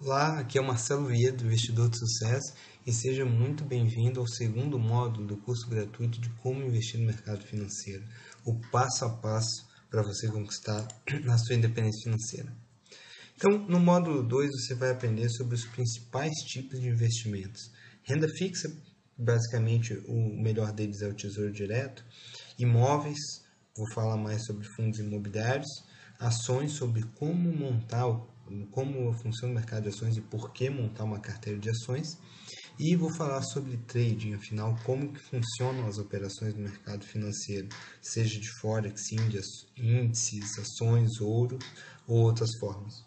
Olá, aqui é o Marcelo Vieira, do Investidor de Sucesso, e seja muito bem-vindo ao segundo módulo do curso gratuito de como investir no mercado financeiro, o passo a passo para você conquistar a sua independência financeira. Então, no módulo 2, você vai aprender sobre os principais tipos de investimentos. Renda fixa, basicamente o melhor deles é o Tesouro Direto, imóveis, vou falar mais sobre fundos imobiliários, ações, sobre como funciona o mercado de ações e por que montar uma carteira de ações. E vou falar sobre trading, afinal, como que funcionam as operações no mercado financeiro, seja de forex, índices, ações, ouro ou outras formas.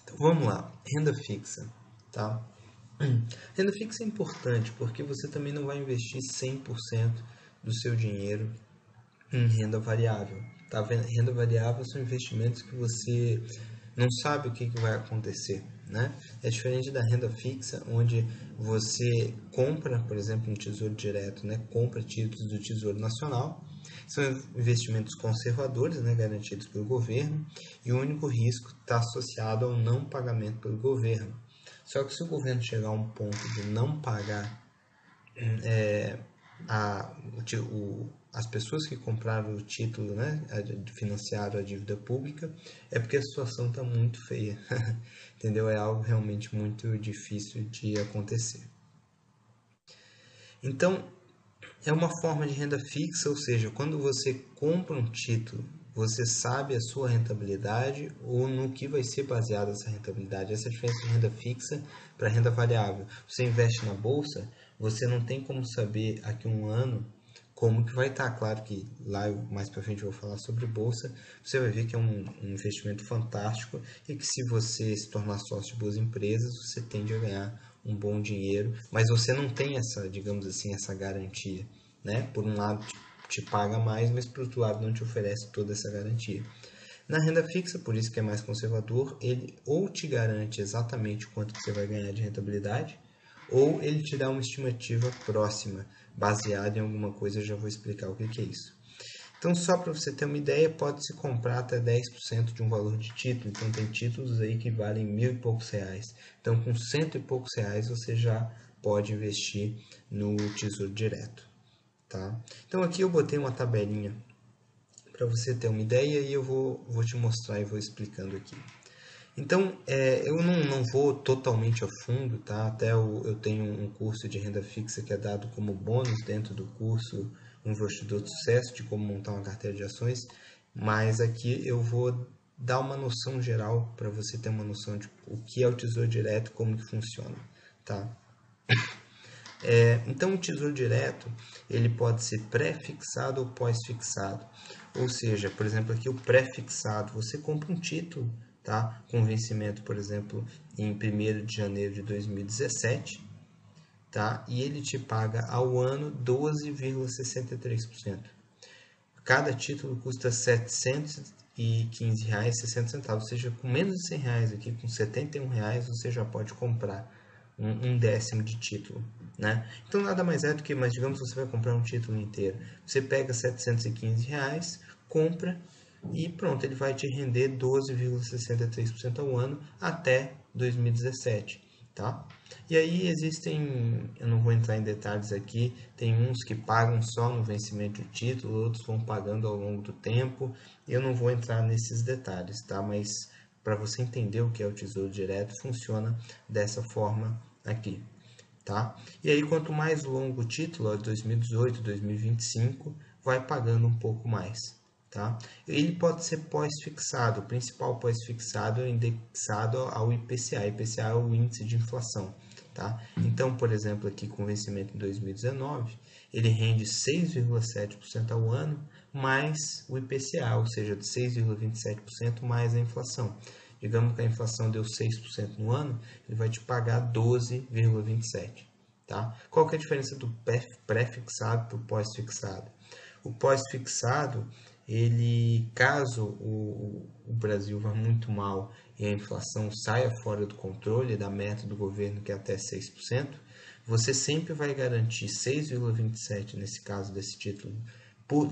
Então, vamos lá, renda fixa, tá? Renda fixa é importante porque você também não vai investir 100% do seu dinheiro em renda variável. Tá? Renda variável são investimentos que você não sabe o que vai acontecer. Né? É diferente da renda fixa, onde você compra, por exemplo, um tesouro direto, né? Compra títulos do Tesouro Nacional. São investimentos conservadores, né? Garantidos pelo governo, e o único risco está associado ao não pagamento pelo governo. Só que se o governo chegar a um ponto de não pagar as pessoas que compraram o título, né, financiaram a dívida pública, é porque a situação está muito feia, entendeu? É algo realmente muito difícil de acontecer. Então, é uma forma de renda fixa, ou seja, quando você compra um título, você sabe a sua rentabilidade ou no que vai ser baseada essa rentabilidade. Essa é a diferença de renda fixa para renda variável. Você investe na bolsa, você não tem como saber aqui um ano como que vai estar. Claro que lá mais para frente eu vou falar sobre bolsa. Você vai ver que é um investimento fantástico e que se você se tornar sócio de boas empresas, você tende a ganhar um bom dinheiro, mas você não tem essa, digamos assim, essa garantia, né? Por um lado te paga mais, mas por outro lado não te oferece toda essa garantia. Na renda fixa, por isso que é mais conservador, ele ou te garante exatamente quanto que você vai ganhar de rentabilidade, ou ele te dá uma estimativa próxima, baseada em alguma coisa. Eu já vou explicar o que é isso. Então, só para você ter uma ideia, pode-se comprar até 10% de um valor de título. Então, tem títulos aí que valem R$1.000 e poucos. Então, com R$100 e poucos você já pode investir no Tesouro Direto. Tá? Então, aqui eu botei uma tabelinha para você ter uma ideia e eu vou te mostrar e vou explicando aqui. Então, eu não vou totalmente a fundo, tá? Até eu tenho um curso de renda fixa que é dado como bônus dentro do curso Um Investidor de Sucesso, de como montar uma carteira de ações, mas aqui eu vou dar uma noção geral para você ter uma noção de o que é o Tesouro Direto, como que funciona, tá? Então, o Tesouro Direto ele pode ser pré-fixado ou pós-fixado. Ou seja, por exemplo, aqui o pré-fixado, você compra um título, tá? Com vencimento, por exemplo, em 1º de janeiro de 2017, tá? E ele te paga ao ano 12,63%. Cada título custa R$ 715,60, ou seja, com menos de R$100 aqui, com R$71, você já pode comprar um décimo de título, né? Então nada mais é do que, mas digamos que você vai comprar um título inteiro, você pega R$715, compra e pronto, ele vai te render 12,63% ao ano até 2017, tá? E aí existem, eu não vou entrar em detalhes aqui, tem uns que pagam só no vencimento do título, outros vão pagando ao longo do tempo, eu não vou entrar nesses detalhes, tá? Mas para você entender o que é o Tesouro Direto, funciona dessa forma aqui, tá? E aí quanto mais longo o título, 2018, 2025, vai pagando um pouco mais, tá? Ele pode ser pós-fixado, o principal pós-fixado é indexado ao IPCA. IPCA é o índice de inflação, tá? Então, por exemplo, aqui com vencimento em 2019, ele rende 6,7% ao ano, mais o IPCA, ou seja, de 6,27% mais a inflação. Digamos que a inflação deu 6% no ano, ele vai te pagar 12,27%. Tá? Qual que é a diferença do pré-fixado para o pós-fixado? O pós-fixado, ele, caso o Brasil vá muito mal e a inflação saia fora do controle da meta do governo, que é até 6%, você sempre vai garantir 6,27% nesse caso desse título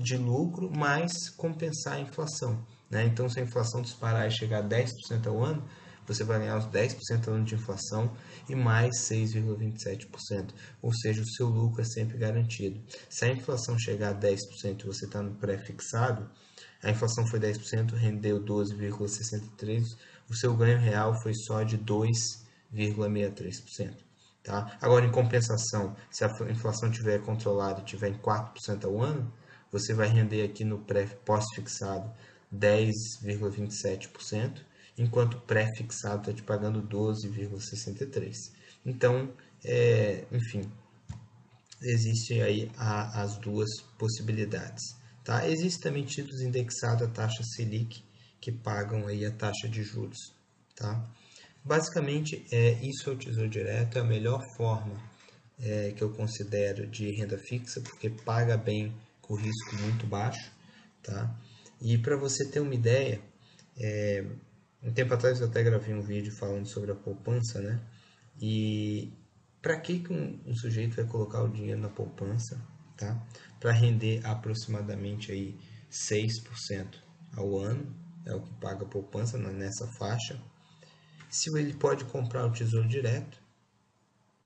de lucro, mais compensar a inflação. né? Então, se a inflação disparar e chegar a 10% ao ano, você vai ganhar os 10% ao ano de inflação e mais 6,27%. Ou seja, o seu lucro é sempre garantido. Se a inflação chegar a 10% e você está no pré-fixado, a inflação foi 10%, rendeu 12,63%, o seu ganho real foi só de 2,63%. Tá? Agora, em compensação, se a inflação estiver controlada e estiver em 4% ao ano, você vai render aqui no pós-fixado 10,27%, enquanto o pré-fixado está te pagando 12,63%. Então, enfim, existem aí as duas possibilidades. Tá? Existem também títulos indexados à taxa Selic, que pagam aí a taxa de juros. Tá? Basicamente, isso é o Tesouro Direto, é a melhor forma que eu considero de renda fixa, porque paga bem com risco muito baixo. Tá? E para você ter uma ideia, um tempo atrás eu até gravei um vídeo falando sobre a poupança, né? E para que um sujeito vai colocar o dinheiro na poupança, tá? Para render aproximadamente aí 6% ao ano, é o que paga a poupança nessa faixa. Se ele pode comprar o Tesouro Direto,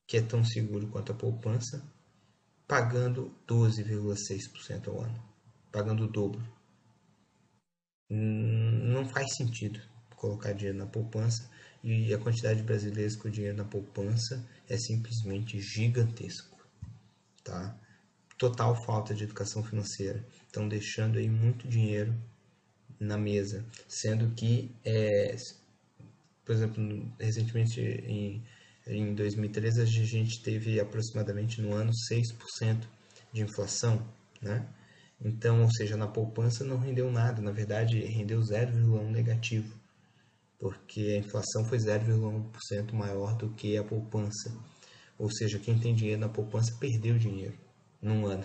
que é tão seguro quanto a poupança, pagando 12,6% ao ano, pagando o dobro. Não faz sentido colocar dinheiro na poupança, e a quantidade de brasileiros com dinheiro na poupança é simplesmente gigantesco, tá? Total falta de educação financeira, estão deixando aí muito dinheiro na mesa, sendo que, por exemplo, recentemente em 2013 a gente teve aproximadamente no ano 6% de inflação, né? Então, ou seja, na poupança não rendeu nada, na verdade rendeu 0,1 negativo, porque a inflação foi 0,1% maior do que a poupança. Ou seja, quem tem dinheiro na poupança perdeu dinheiro num ano.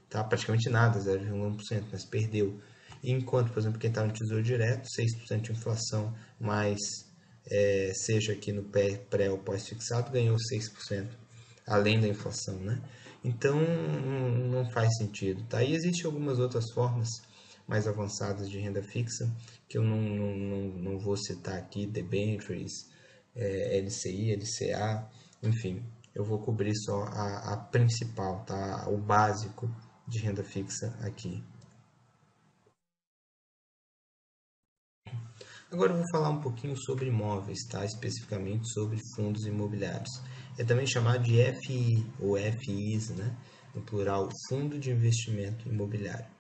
Tá? Praticamente nada, 0,1%, mas perdeu. Enquanto, por exemplo, quem está no Tesouro Direto, 6% de inflação, mais seja aqui no pré ou pós-fixado, ganhou 6%, além da inflação, né? Então, não faz sentido. Tá? E existem algumas outras formas mais avançadas de renda fixa, que eu não vou citar aqui, debentures, LCI, LCA, enfim, eu vou cobrir só a principal, tá? O básico de renda fixa aqui. Agora eu vou falar um pouquinho sobre imóveis, tá? Especificamente sobre fundos imobiliários. É também chamado de FI ou FIs, né? No plural, Fundo de Investimento Imobiliário.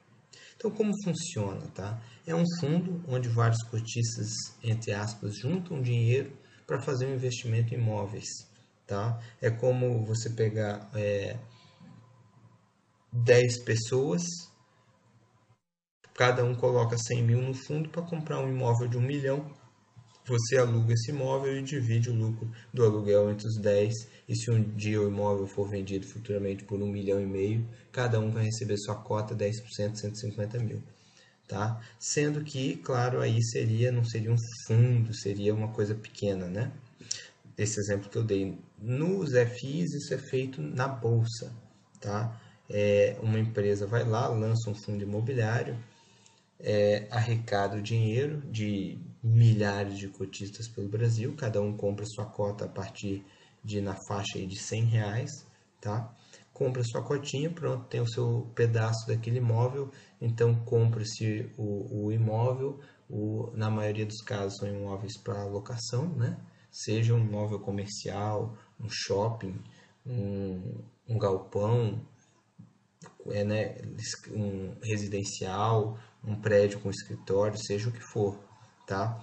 Então, como funciona, tá? É um fundo onde vários cotistas, entre aspas, juntam dinheiro para fazer um investimento em imóveis, tá? É como você pegar 10 pessoas, cada um coloca 100 mil no fundo para comprar um imóvel de 1 milhão. Você aluga esse imóvel e divide o lucro do aluguel entre os 10. E se um dia o imóvel for vendido futuramente por 1,5 milhão, cada um vai receber sua cota, 10%, 150 mil. Tá? Sendo que, claro, aí não seria um fundo, seria uma coisa pequena, né? Esse exemplo que eu dei. Nos FIs, isso é feito na bolsa, tá? Uma empresa vai lá, lança um fundo imobiliário, arrecada o dinheiro de milhares de cotistas pelo Brasil, cada um compra sua cota a partir na faixa aí de R$100, tá? Compra sua cotinha, pronto, tem o seu pedaço daquele imóvel, então compra-se o imóvel, na maioria dos casos são imóveis para locação, né? Seja um imóvel comercial, um shopping, um galpão, né, um residencial, um prédio com escritório, seja o que for, tá?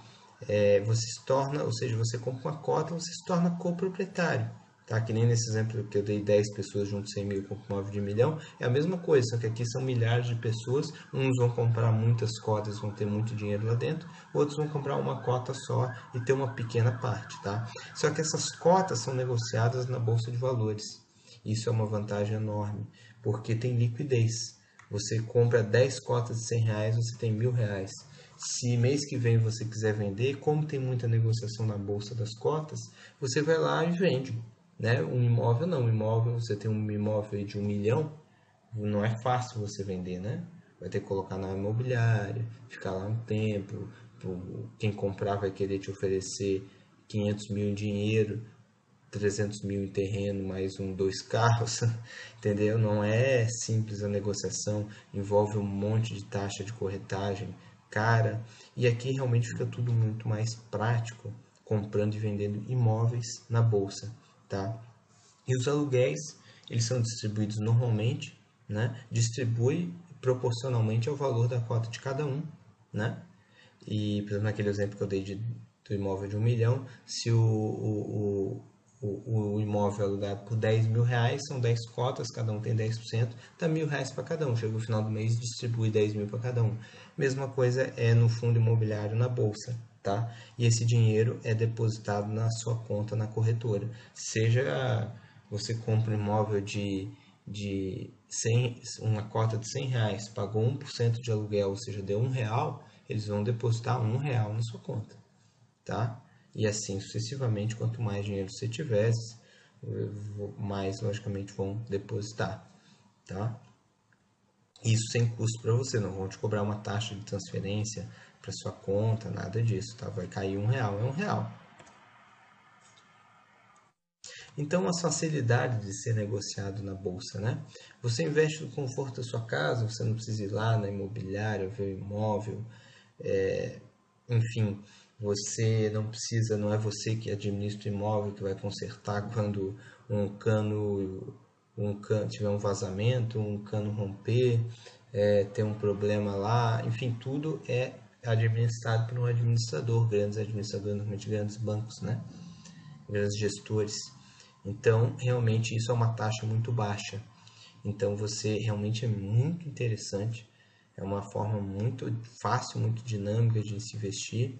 Você se torna, ou seja, você compra uma cota, você se torna coproprietário, tá? Que nem nesse exemplo que eu dei, 10 pessoas junto 100 mil com imóvel de 1 milhão, é a mesma coisa, só que aqui são milhares de pessoas, uns vão comprar muitas cotas, vão ter muito dinheiro lá dentro, outros vão comprar uma cota só e ter uma pequena parte, tá? Só que essas cotas são negociadas na Bolsa de Valores. Isso é uma vantagem enorme, porque tem liquidez. Você compra 10 cotas de R$100, você tem R$1.000. Se mês que vem você quiser vender, como tem muita negociação na bolsa das cotas, você vai lá e vende. Né? Um imóvel não, você tem um imóvel de 1 milhão, não é fácil você vender, né? vai ter que colocar na imobiliária, ficar lá um tempo, quem comprar vai querer te oferecer 500 mil em dinheiro, 300 mil em terreno, mais dois carros, entendeu? Não é simples a negociação, envolve um monte de taxa de corretagem cara, e aqui realmente fica tudo muito mais prático, comprando e vendendo imóveis na bolsa, tá? E os aluguéis, eles são distribuídos normalmente, né? Distribui proporcionalmente ao valor da cota de cada um, né? E, por exemplo, naquele exemplo que eu dei do imóvel de 1 milhão, se o imóvel é alugado por 10 mil reais, são 10 cotas, cada um tem 10%, dá R$ 1.000 para cada um. Chega no final do mês e distribui 10 mil para cada um. Mesma coisa é no fundo imobiliário na bolsa, tá? E esse dinheiro é depositado na sua conta na corretora. Seja você compra um imóvel de 100, uma cota de 100 reais, pagou 1% de aluguel, ou seja, deu R$ 1, eles vão depositar R$ 1 na sua conta, tá? E assim sucessivamente, quanto mais dinheiro você tiver, mais logicamente vão depositar, tá? Isso sem custo para você, não vão te cobrar uma taxa de transferência para sua conta, nada disso, tá? Vai cair R$ 1, é R$ 1. Então, as facilidades de ser negociado na bolsa, né? Você investe no conforto da sua casa, você não precisa ir lá na imobiliária, ver o imóvel, enfim, você não precisa, não é você que administra o imóvel que vai consertar quando tiver um vazamento, um cano romper, ter um problema lá, enfim, tudo é administrado por um administrador, grandes administradores, normalmente grandes bancos, né? Grandes gestores. Então, realmente isso é uma taxa muito baixa. Então, você realmente é muito interessante. É uma forma muito fácil, muito dinâmica de se investir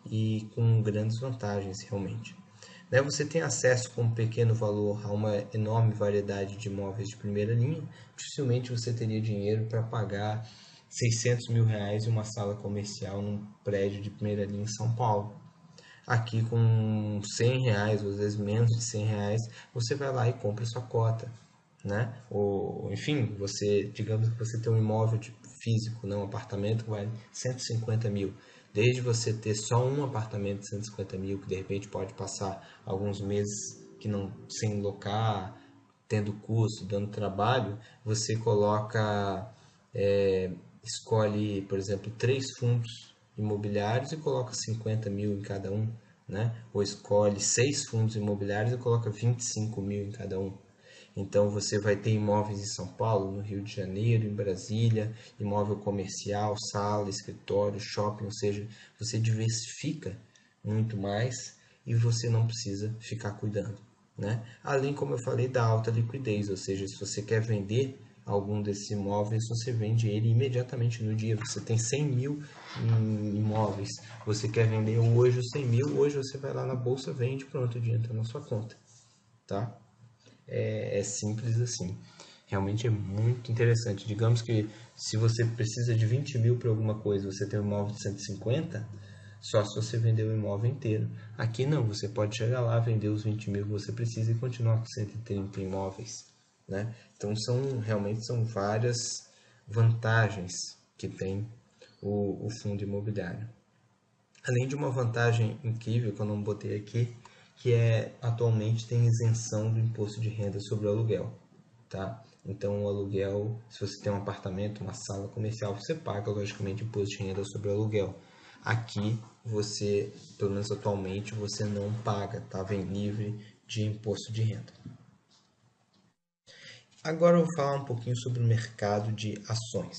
e com grandes vantagens, realmente. Né? Você tem acesso com um pequeno valor a uma enorme variedade de imóveis de primeira linha. Dificilmente você teria dinheiro para pagar 600 mil reais em uma sala comercial num prédio de primeira linha em São Paulo. Aqui com 100 reais, ou às vezes menos de 100 reais, você vai lá e compra sua cota, né? Ou, enfim, digamos que você tem um imóvel físico, né? Um apartamento que vale 150 mil. Desde você ter só um apartamento de 150 mil, que de repente pode passar alguns meses que não, sem locar, tendo custo, dando trabalho, você escolhe, por exemplo, 3 fundos imobiliários e coloca 50 mil em cada um, né? Ou escolhe 6 fundos imobiliários e coloca 25 mil em cada um. Então você vai ter imóveis em São Paulo, no Rio de Janeiro, em Brasília, imóvel comercial, sala, escritório, shopping, ou seja, você diversifica muito mais e você não precisa ficar cuidando, né? Além, como eu falei, da alta liquidez, ou seja, se você quer vender algum desses imóveis, você vende ele imediatamente no dia. Você tem 100 mil em imóveis, você quer vender hoje os 100 mil, hoje você vai lá na bolsa, vende, pronto, o dinheiro está na sua conta, tá? É simples assim. Realmente é muito interessante. Digamos que se você precisa de 20 mil para alguma coisa, você tem um imóvel de 150, só se você vender o imóvel inteiro. Aqui não, você pode chegar lá, vender os 20 mil que você precisa e continuar com 130 imóveis, né? Então realmente são várias vantagens que tem o fundo imobiliário. Além de uma vantagem incrível que eu não botei aqui, que atualmente tem isenção do imposto de renda sobre o aluguel, tá? Então o aluguel, se você tem um apartamento, uma sala comercial, você paga logicamente imposto de renda sobre o aluguel. Aqui você, pelo menos atualmente, você não paga, tá? Vem livre de imposto de renda. Agora eu vou falar um pouquinho sobre o mercado de ações.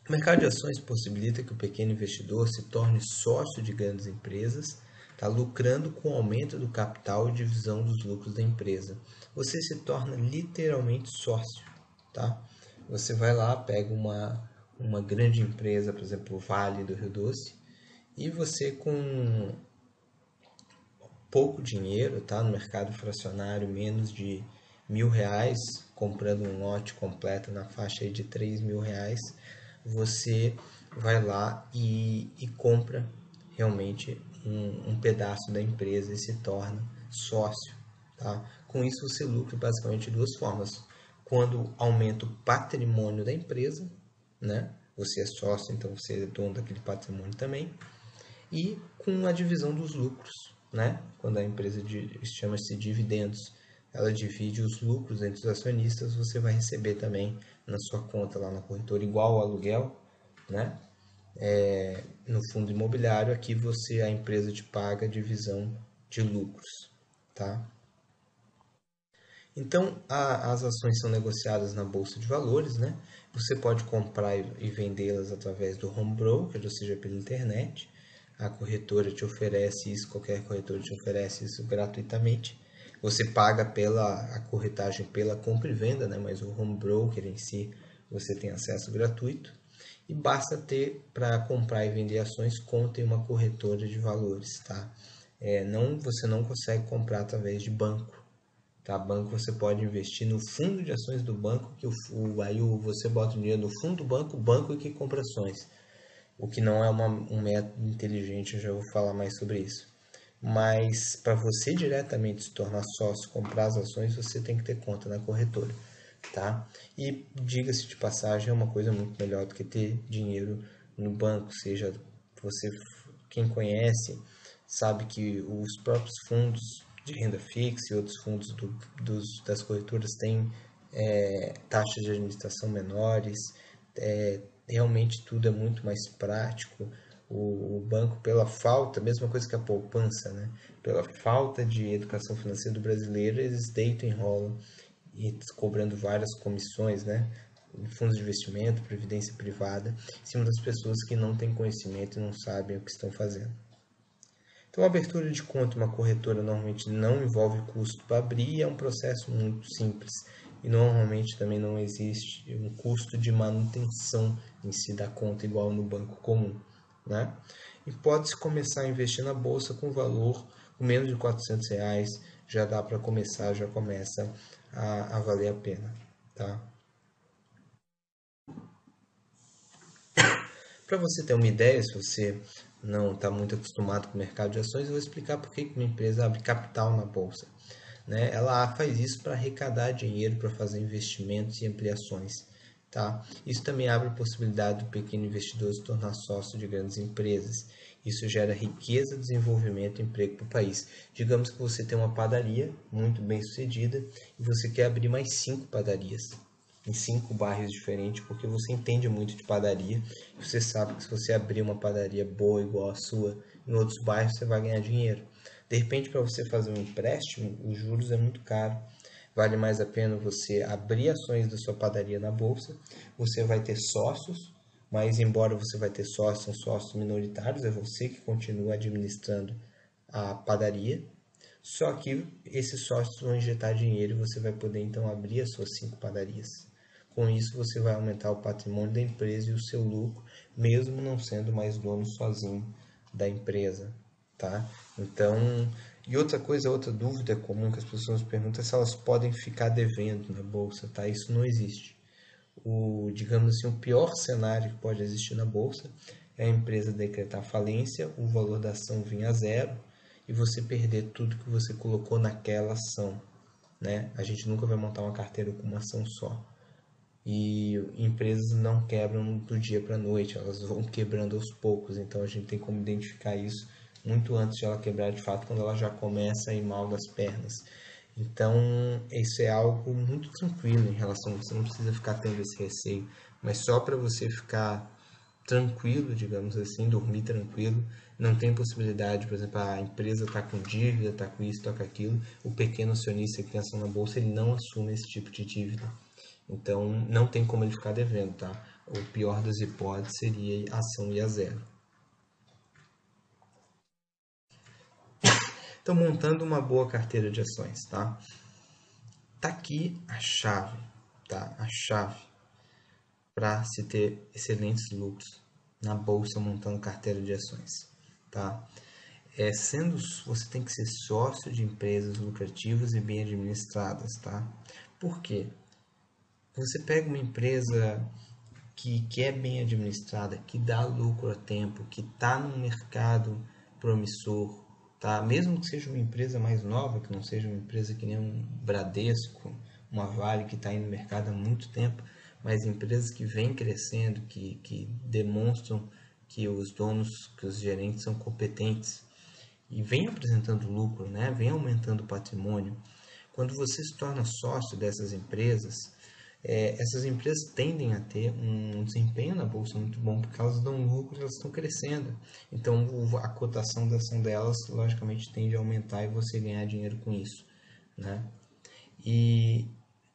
O mercado de ações possibilita que o pequeno investidor se torne sócio de grandes empresas, tá lucrando com o aumento do capital e divisão dos lucros da empresa. Você se torna literalmente sócio, tá? Você vai lá, pega uma grande empresa, por exemplo, o Vale do Rio Doce, e você com pouco dinheiro, tá? No mercado fracionário, menos de R$ 1.000, comprando um lote completo na faixa aí de R$ 3.000, você vai lá e compra realmente um pedaço da empresa e se torna sócio, tá? Com isso você lucra basicamente de duas formas. quando aumenta o patrimônio da empresa, né? Você é sócio, então você é dono daquele patrimônio também. E com a divisão dos lucros, né? Quando a empresa chama-se dividendos, ela divide os lucros entre os acionistas, você vai receber também na sua conta lá na corretora, igual ao aluguel, né? No fundo imobiliário, aqui a empresa te paga a divisão de lucros, tá? Então, as ações são negociadas na Bolsa de Valores, né? Você pode comprar e vendê-las através do home broker, ou seja, pela internet. A corretora te oferece isso, qualquer corretora te oferece isso gratuitamente. Você paga a corretagem pela compra e venda, né? Mas o home broker em si você tem acesso gratuito. E basta ter, para comprar e vender ações, conta em uma corretora de valores, tá? Você não consegue comprar através de banco. Tá? Banco você pode investir no fundo de ações do banco, que aí você bota o dinheiro no fundo do banco, o banco é que compra ações. O que não é um método inteligente, eu já vou falar mais sobre isso. Mas para você diretamente se tornar sócio, comprar as ações, você tem que ter conta na corretora. Tá? E diga-se de passagem, é uma coisa muito melhor do que ter dinheiro no banco, seja você, quem conhece, sabe que os próprios fundos de renda fixa e outros fundos das corretoras têm taxas de administração menores, realmente tudo é muito mais prático. O banco, pela falta, mesma coisa que a poupança, né? Pela falta de educação financeira do brasileiro, eles deitam e enrolam e cobrando várias comissões, né? Fundos de investimento, previdência privada, em cima das pessoas que não têm conhecimento e não sabem o que estão fazendo. Então, a abertura de conta em uma corretora normalmente não envolve custo para abrir e é um processo muito simples. E normalmente também não existe um custo de manutenção em si da conta igual no banco comum, né? E pode-se começar a investir na bolsa com valor com menos de R$ 400, já dá para começar, já começa a valer a pena, tá? Para você ter uma ideia, se você não está muito acostumado com o mercado de ações, eu vou explicar por que uma empresa abre capital na bolsa. Né? Ela faz isso para arrecadar dinheiro, para fazer investimentos e ampliações. Tá? Isso também abre a possibilidade do pequeno investidor se tornar sócio de grandes empresas. Isso gera riqueza, desenvolvimento e emprego para o país. Digamos que você tem uma padaria muito bem sucedida e você quer abrir mais 5 padarias em 5 bairros diferentes, porque você entende muito de padaria. E você sabe que se você abrir uma padaria boa igual a sua em outros bairros, você vai ganhar dinheiro. De repente, para você fazer um empréstimo, os juros é muito caro. Vale mais a pena você abrir ações da sua padaria na bolsa. Você vai ter sócios, mas embora você vai ter sócios, são sócios minoritários, é você que continua administrando a padaria. Só que esses sócios vão injetar dinheiro e você vai poder então abrir as suas 5 padarias. Com isso, você vai aumentar o patrimônio da empresa e o seu lucro, mesmo não sendo mais dono sozinho da empresa, tá? Então, e outra coisa, outra dúvida comum que as pessoas perguntam é se elas podem ficar devendo na bolsa, tá? Isso não existe. Digamos assim, o pior cenário que pode existir na bolsa é a empresa decretar falência, o valor da ação vir a zero e você perder tudo que você colocou naquela ação, né? A gente nunca vai montar uma carteira com uma ação só. E empresas não quebram do dia para a noite, elas vão quebrando aos poucos, então a gente tem como identificar isso muito antes de ela quebrar de fato, quando ela já começa a ir mal das pernas. Então, isso é algo muito tranquilo em relação a você, não precisa ficar tendo esse receio, mas só para você ficar tranquilo, digamos assim, dormir tranquilo, não tem possibilidade, por exemplo, a empresa está com dívida, está com isso, está com aquilo, o pequeno acionista que tem ação na bolsa, ele não assume esse tipo de dívida. Então, não tem como ele ficar devendo, tá? O pior das hipóteses seria a ação ir a zero. Então, montando uma boa carteira de ações, tá? Tá aqui a chave, tá? A chave para se ter excelentes lucros na bolsa montando carteira de ações, tá? Você tem que ser sócio de empresas lucrativas e bem administradas, tá? Por quê? Você pega uma empresa que é bem administrada, que dá lucro a tempo, que está num mercado promissor, tá? Mesmo que seja uma empresa mais nova, que não seja uma empresa que nem um Bradesco, uma Vale que está aí no mercado há muito tempo, mas empresas que vêm crescendo, que demonstram que os donos, que os gerentes são competentes e vêm apresentando lucro, né? Vem aumentando o patrimônio. Quando você se torna sócio dessas empresas, essas empresas tendem a ter um desempenho na bolsa muito bom, porque elas dão lucro, elas estão crescendo. Então a cotação da ação delas, logicamente, tende a aumentar e você ganhar dinheiro com isso, né? E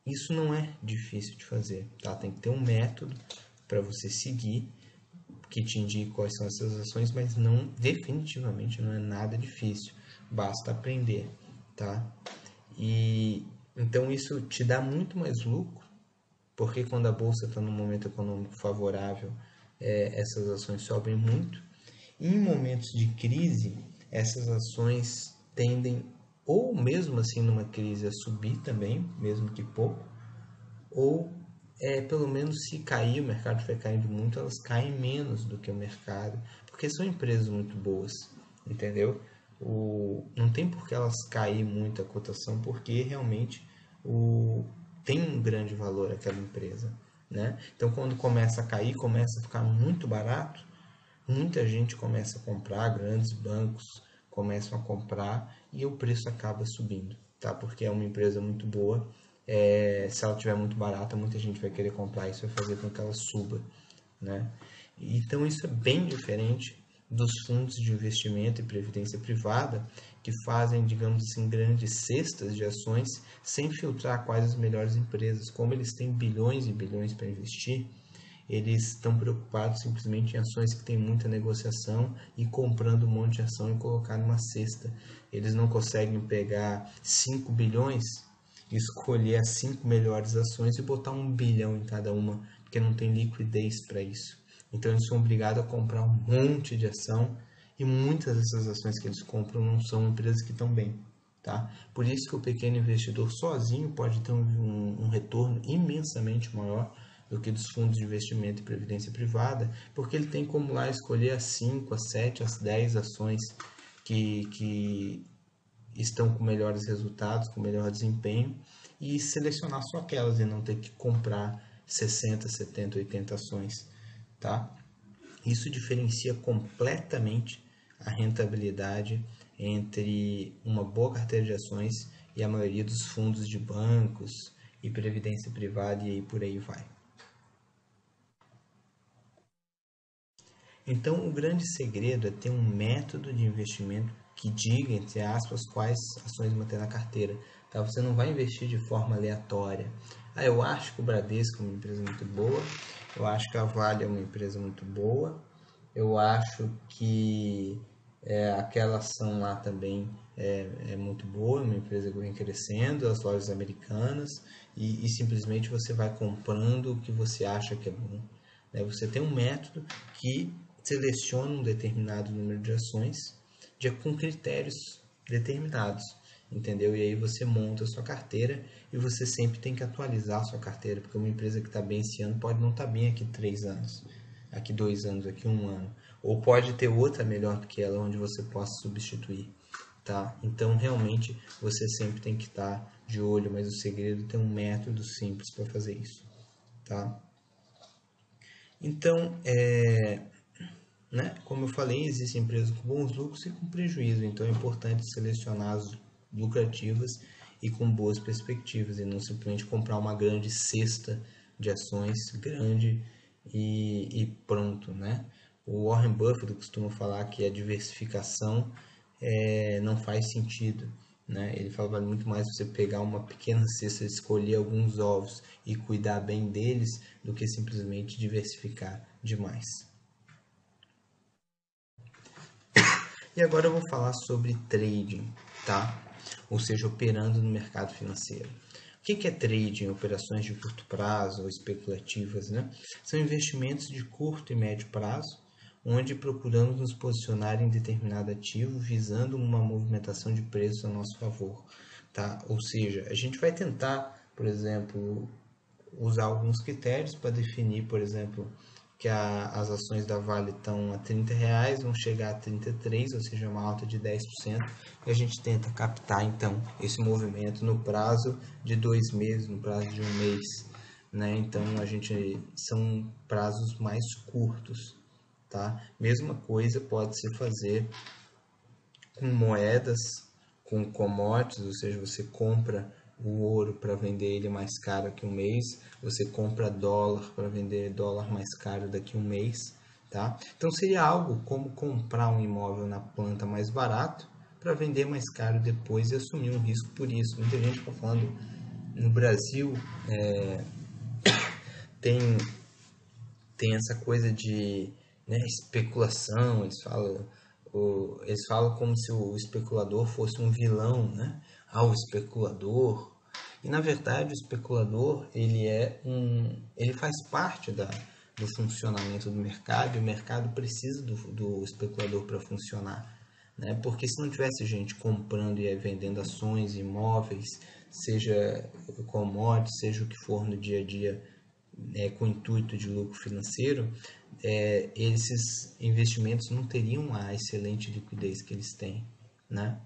isso não é difícil de fazer, tá? Tem que ter um método para você seguir que te indique quais são essas ações, mas não, definitivamente não é nada difícil, basta aprender, tá? E então isso te dá muito mais lucro, porque quando a bolsa está num momento econômico favorável, essas ações sobem muito. E em momentos de crise, essas ações tendem, ou mesmo assim numa crise, a subir também, mesmo que pouco, ou pelo menos se cair, o mercado estiver caindo muito, elas caem menos do que o mercado, porque são empresas muito boas, entendeu? Não tem por que elas cair muito a cotação, porque realmente tem um grande valor aquela empresa, né? Então quando começa a cair, começa a ficar muito barato, muita gente começa a comprar, grandes bancos começam a comprar e o preço acaba subindo, tá? Porque é uma empresa muito boa. Se ela estiver muito barata, muita gente vai querer comprar, isso vai fazer com que ela suba, né? Então isso é bem diferente dos fundos de investimento e previdência privada, que fazem, digamos assim, grandes cestas de ações sem filtrar quais as melhores empresas. Como eles têm bilhões e bilhões para investir, eles estão preocupados simplesmente em ações que têm muita negociação e comprando um monte de ação e colocar numa cesta. Eles não conseguem pegar 5 bilhões, escolher as 5 melhores ações e botar 1 bilhão em cada uma, porque não tem liquidez para isso. Então eles são obrigados a comprar um monte de ação e muitas dessas ações que eles compram não são empresas que estão bem. Tá? Por isso que o pequeno investidor sozinho pode ter um retorno imensamente maior do que dos fundos de investimento e previdência privada, porque ele tem como lá escolher as 5, as 7, as 10 ações que estão com melhores resultados, com melhor desempenho, e selecionar só aquelas e não ter que comprar 60, 70, 80 ações. Tá? Isso diferencia completamente a rentabilidade entre uma boa carteira de ações e a maioria dos fundos de bancos e previdência privada e aí por aí vai. Então, o grande segredo é ter um método de investimento que diga, entre aspas, quais ações manter na carteira. Tá? Você não vai investir de forma aleatória. Eu acho que o Bradesco é uma empresa muito boa, eu acho que a Vale é uma empresa muito boa, eu acho que aquela ação lá também é muito boa, é uma empresa que vem crescendo, as lojas americanas, e simplesmente você vai comprando o que você acha que é bom. Né? Você tem um método que seleciona um determinado número de ações com critérios determinados, entendeu? E aí você monta a sua carteira e você sempre tem que atualizar a sua carteira, porque uma empresa que está bem esse ano pode não estar bem aqui 3 anos, aqui 2 anos, aqui 1 ano, ou pode ter outra melhor do que ela, onde você possa substituir, tá? Então realmente você sempre tem que estar de olho, mas o segredo é ter um método simples para fazer isso, tá? Então, né? Como eu falei, existem empresas com bons lucros e com prejuízo, então é importante selecionar as lucrativas e com boas perspectivas, e não simplesmente comprar uma grande cesta de ações grande e pronto, né? O Warren Buffett costuma falar que a diversificação não faz sentido, né? Ele fala que vale muito mais você pegar uma pequena cesta, escolher alguns ovos e cuidar bem deles, do que simplesmente diversificar demais. E agora eu vou falar sobre trading, tá? Ou seja, operando no mercado financeiro. O que é trading? Operações de curto prazo ou especulativas, né? São investimentos de curto e médio prazo, onde procuramos nos posicionar em determinado ativo, visando uma movimentação de preços a nosso favor, tá? Ou seja, a gente vai tentar, por exemplo, usar alguns critérios para definir, por exemplo, que as ações da Vale estão a R$ 30, vão chegar a 33, ou seja, uma alta de 10%, e a gente tenta captar então esse movimento no prazo de 2 meses, no prazo de um mês, né? Então são prazos mais curtos, tá? Mesma coisa pode se fazer com moedas, com commodities, ou seja, você compra o ouro para vender ele mais caro daqui a um mês, você compra dólar para vender dólar mais caro daqui a um mês, tá? Então seria algo como comprar um imóvel na planta mais barato para vender mais caro depois e assumir um risco por isso. Muita gente está falando no Brasil tem essa coisa de, né, especulação, eles falam como se o especulador fosse um vilão, né? O especulador. E na verdade o especulador ele faz parte do funcionamento do mercado, e o mercado precisa do especulador para funcionar, né? Porque se não tivesse gente comprando e vendendo ações, imóveis, seja commodities, seja o que for no dia a dia, com o intuito de lucro financeiro, esses investimentos não teriam a excelente liquidez que eles têm, né?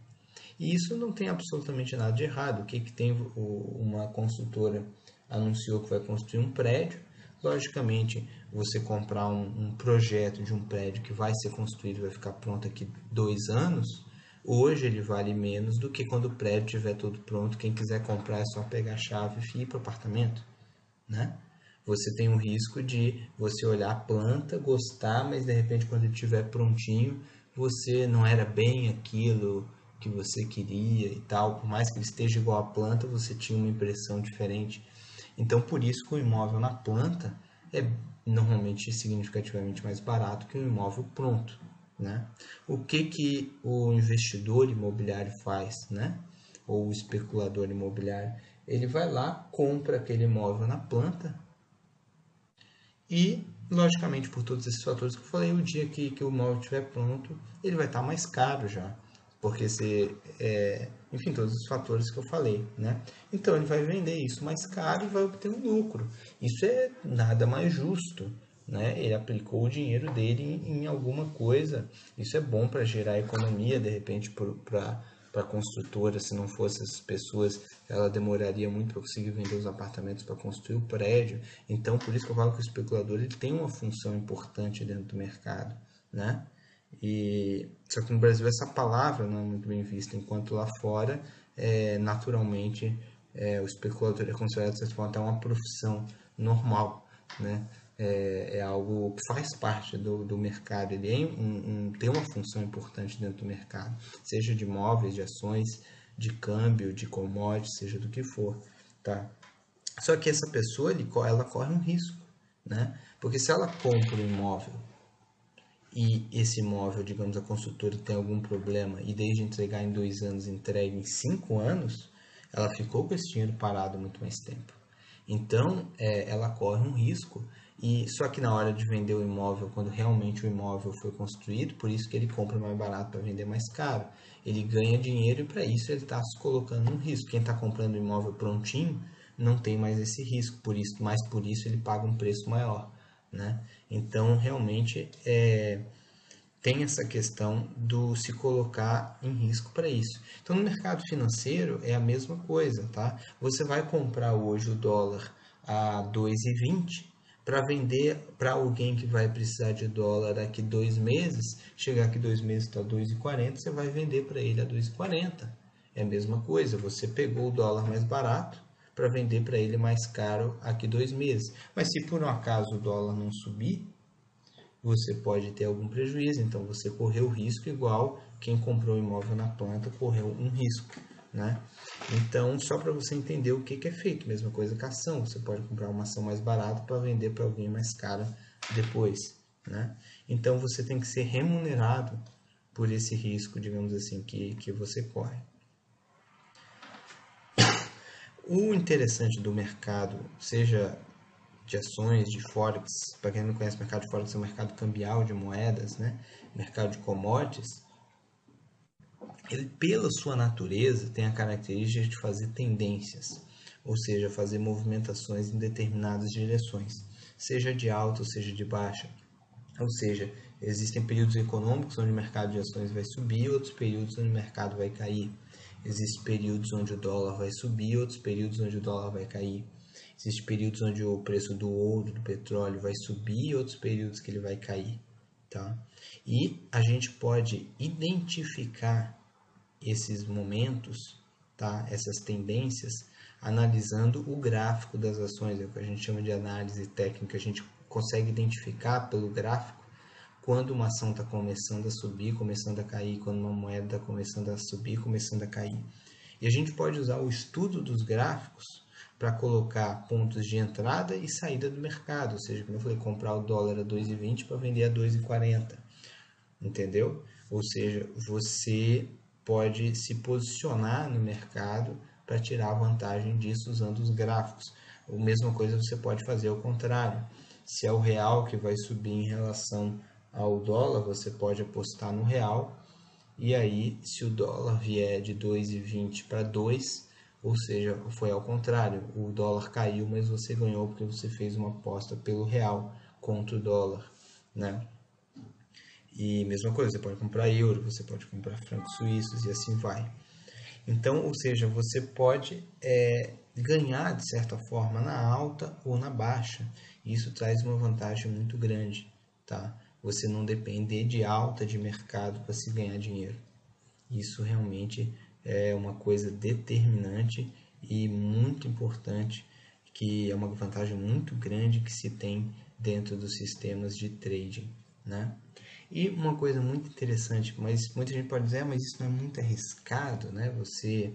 E isso não tem absolutamente nada de errado. O que tem? Uma construtora anunciou que vai construir um prédio. Logicamente, você comprar um projeto de um prédio que vai ser construído, vai ficar pronto aqui 2 anos, hoje ele vale menos do que quando o prédio estiver todo pronto. Quem quiser comprar é só pegar a chave e ir para o apartamento, né? Você tem o risco de você olhar a planta, gostar, mas de repente quando ele estiver prontinho, você não era bem aquilo que você queria e tal. Por mais que ele esteja igual à planta, você tinha uma impressão diferente. Então, por isso que o imóvel na planta é normalmente significativamente mais barato que um imóvel pronto, né? O que o investidor imobiliário faz, né? Ou o especulador imobiliário? Ele vai lá, compra aquele imóvel na planta e, logicamente, por todos esses fatores que eu falei, o dia que o imóvel estiver pronto, ele vai estar mais caro já. Porque enfim, todos os fatores que eu falei, né? Então ele vai vender isso mais caro e vai obter um lucro. Isso é nada mais justo, né? Ele aplicou o dinheiro dele em alguma coisa. Isso é bom para gerar economia, de repente, para a construtora. Se não fosse essas pessoas, ela demoraria muito para conseguir vender os apartamentos para construir o prédio. Então, por isso que eu falo que o especulador ele tem uma função importante dentro do mercado, né? Só que no Brasil essa palavra não é muito bem vista, enquanto lá fora, naturalmente, o especulador é considerado, de certa forma, até uma profissão normal, né? É algo que faz parte do mercado, ele tem uma função importante dentro do mercado, seja de imóveis, de ações, de câmbio, de commodities, seja do que for, tá? Só que essa pessoa, ela corre um risco, né? Porque se ela compra um imóvel e esse imóvel, digamos, a construtora tem algum problema e desde entregar em 2 anos, entrega em 5 anos, ela ficou com esse dinheiro parado muito mais tempo. Então, ela corre um risco, e só que na hora de vender o imóvel, quando realmente o imóvel foi construído, por isso que ele compra mais barato para vender mais caro. Ele ganha dinheiro e para isso ele está se colocando no risco. Quem está comprando o imóvel prontinho não tem mais esse risco, mas por isso ele paga um preço maior, né? Então, realmente, tem essa questão do se colocar em risco para isso. Então, no mercado financeiro é a mesma coisa, tá? Você vai comprar hoje o dólar a 2,20 para vender para alguém que vai precisar de dólar daqui 2 meses, chegar aqui 2 meses está 2,40, você vai vender para ele a 2,40. É a mesma coisa, você pegou o dólar mais barato para vender para ele mais caro aqui 2 meses. Mas se por um acaso o dólar não subir, você pode ter algum prejuízo, então você correu risco igual quem comprou o imóvel na planta correu um risco, né? Então, só para você entender o que é feito, mesma coisa com a ação, você pode comprar uma ação mais barata para vender para alguém mais cara depois, né? Então, você tem que ser remunerado por esse risco, digamos assim, que você corre. O interessante do mercado, seja de ações, de Forex, para quem não conhece, o mercado de Forex é um mercado cambial de moedas, né? Mercado de commodities, ele, pela sua natureza, tem a característica de fazer tendências, ou seja, fazer movimentações em determinadas direções. seja de alta ou seja de baixa. Ou seja, existem períodos econômicos onde o mercado de ações vai subir, outros períodos onde o mercado vai cair. Existem períodos onde o dólar vai subir, outros períodos onde o dólar vai cair. Existem períodos onde o preço do ouro, do petróleo vai subir, outros períodos que ele vai cair. Tá? E a gente pode identificar esses momentos, tá? Essas tendências, analisando o gráfico das ações, é o que a gente chama de análise técnica. A gente consegue identificar pelo gráfico quando uma ação está começando a subir, começando a cair, quando uma moeda está começando a subir, começando a cair. E a gente pode usar o estudo dos gráficos para colocar pontos de entrada e saída do mercado, ou seja, como eu falei, comprar o dólar a 2,20 para vender a 2,40, entendeu? Ou seja, você pode se posicionar no mercado para tirar vantagem disso usando os gráficos. A mesma coisa você pode fazer ao contrário. Se é o real que vai subir em relação ao dólar, você pode apostar no real. E aí, se o dólar vier de 2,20 para 2, ou seja, foi ao contrário, o dólar caiu, mas você ganhou porque você fez uma aposta pelo real contra o dólar, né? E mesma coisa, você pode comprar euro, você pode comprar francos suíços e assim vai. Então, ou seja, você pode ganhar de certa forma na alta ou na baixa. Isso traz uma vantagem muito grande, tá? Você não depender de alta de mercado para se ganhar dinheiro. Isso realmente é uma coisa determinante e muito importante, que é uma vantagem muito grande que se tem dentro dos sistemas de trading, né? E uma coisa muito interessante, mas muita gente pode dizer, mas isso não é muito arriscado, né? Se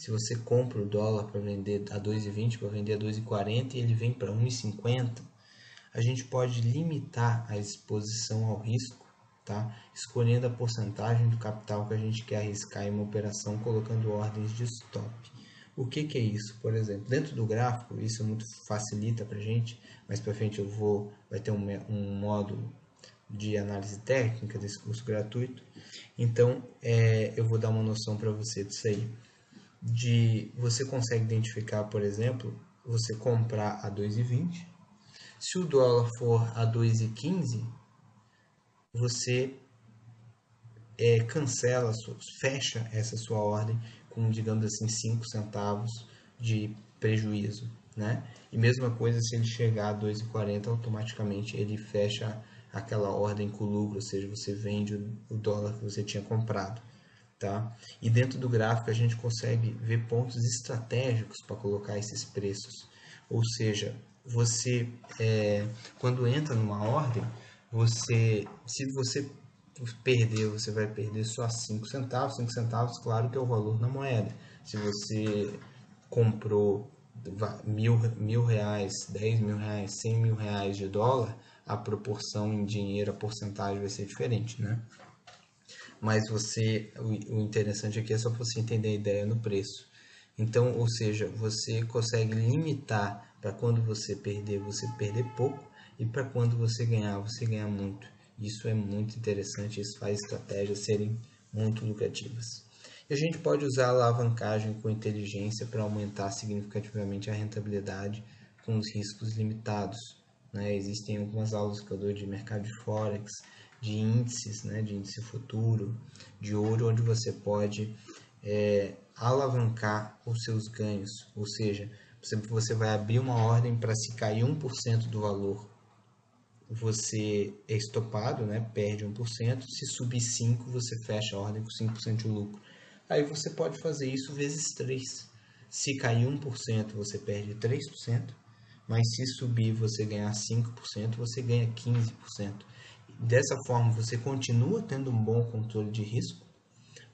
você compra o dólar para vender a 2,20 para vender a 2,40 e ele vem para 1,50, a gente pode limitar a exposição ao risco, tá? Escolhendo a porcentagem do capital que a gente quer arriscar em uma operação, colocando ordens de stop. O que é isso? Por exemplo, dentro do gráfico, isso muito facilita para a gente, mas para frente vai ter um módulo de análise técnica desse curso gratuito. Então, eu vou dar uma noção para você disso aí. Você consegue identificar, por exemplo, você comprar a 2,20. Se o dólar for a 2,15, você fecha essa sua ordem com, digamos assim, 5 centavos de prejuízo, né? E mesma coisa se ele chegar a 2,40, automaticamente ele fecha aquela ordem com lucro, ou seja, você vende o dólar que você tinha comprado, tá? E dentro do gráfico a gente consegue ver pontos estratégicos para colocar esses preços, ou seja, você quando entra numa ordem, se você perder, você vai perder só 5 centavos. 5 centavos, claro que é o valor na moeda. Se você comprou mil reais, 10 mil reais, 100 mil reais de dólar, a proporção em dinheiro, a porcentagem vai ser diferente, né? Mas o interessante aqui é só para você entender a ideia no preço. Então, ou seja, você consegue limitar para quando você perder pouco, e para quando você ganhar muito. Isso é muito interessante, isso faz estratégias serem muito lucrativas. E a gente pode usar a alavancagem com inteligência para aumentar significativamente a rentabilidade com os riscos limitados, né? Existem algumas aulas que eu dou de mercado de Forex, de índices, né? De índice futuro, de ouro, onde você pode alavancar os seus ganhos. Ou seja, você vai abrir uma ordem para, se cair 1% do valor, você é estopado, né? Perde 1%. Se subir 5%, você fecha a ordem com 5% de lucro. Aí você pode fazer isso vezes 3. Se cair 1%, você perde 3%. Mas se subir você ganhar 5%, você ganha 15%. Dessa forma, você continua tendo um bom controle de risco,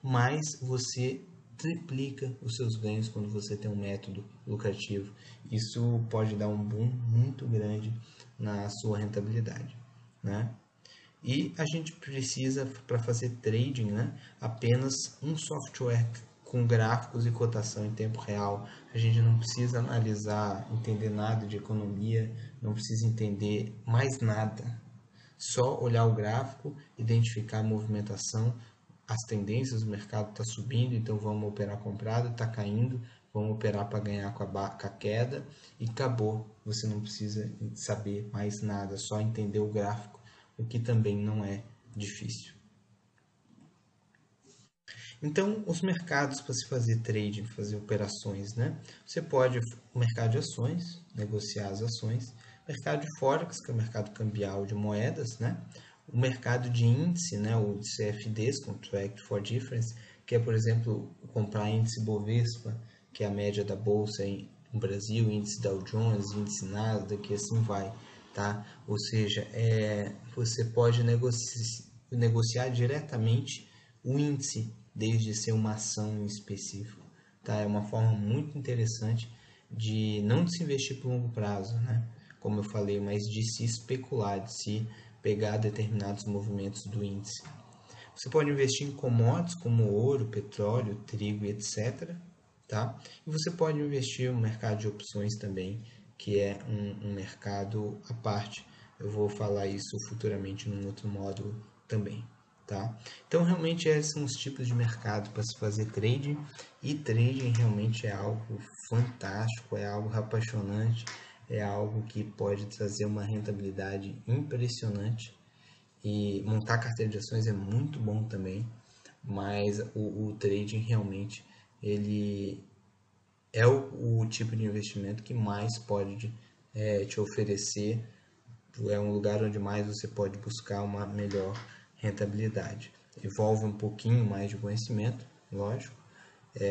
mas você triplica os seus ganhos quando você tem um método lucrativo. Isso pode dar um boom muito grande na sua rentabilidade, né? E a gente precisa, para fazer trading, né, apenas um software com gráficos e cotação em tempo real. A gente não precisa analisar, entender nada de economia, não precisa entender mais nada. Só olhar o gráfico, identificar a movimentação, as tendências do mercado. Está subindo, então vamos operar comprado, está caindo, vamos operar para ganhar com a queda e acabou. Você não precisa saber mais nada, só entender o gráfico, o que também não é difícil. Então, os mercados para se fazer trading, fazer operações, né? Você pode, o mercado de ações, negociar as ações, mercado de Forex, que é o mercado cambial de moedas, né? O mercado de índice, né? O CFDs, Contract for Difference, que é, por exemplo, comprar índice Bovespa, que é a média da bolsa no Brasil, índice Dow Jones, índice Nasdaq, e assim vai, tá? Ou seja, você pode negociar diretamente o índice, desde ser uma ação em específico, tá? É uma forma muito interessante de não de se investir por longo prazo, né? Como eu falei, mas de se especular, de se pegar determinados movimentos do índice. Você pode investir em commodities como ouro, petróleo, trigo e etc. Tá? E você pode investir no mercado de opções também, que é um mercado à parte. Eu vou falar isso futuramente num outro módulo também. Tá? Então, realmente, esses são os tipos de mercado para se fazer trading. E trading realmente é algo fantástico, é algo apaixonante, é algo que pode trazer uma rentabilidade impressionante. E montar carteira de ações é muito bom também, mas o trading realmente ele é o tipo de investimento que mais pode te oferecer, é um lugar onde mais você pode buscar uma melhor rentabilidade. Envolve um pouquinho mais de conhecimento, lógico.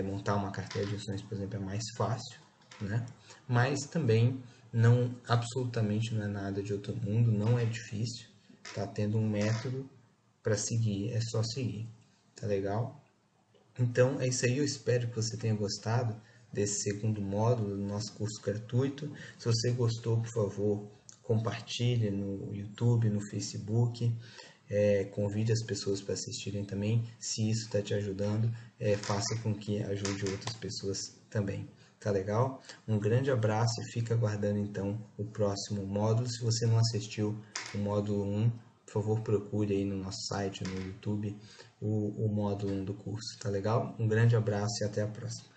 Montar uma carteira de ações, por exemplo, é mais fácil, né? Mas também não absolutamente não é nada de outro mundo, não é difícil. Tá tendo um método para seguir, é só seguir. Tá legal? Então é isso aí, eu espero que você tenha gostado desse segundo módulo do nosso curso gratuito. Se você gostou, por favor, compartilhe no YouTube, no Facebook, convide as pessoas para assistirem também. Se isso está te ajudando, faça com que ajude outras pessoas também. Tá legal? Um grande abraço e fica aguardando então o próximo módulo. Se você não assistiu o módulo 1, por favor, procure aí no nosso site, no YouTube, o módulo 1 do curso, tá legal? Um grande abraço e até a próxima.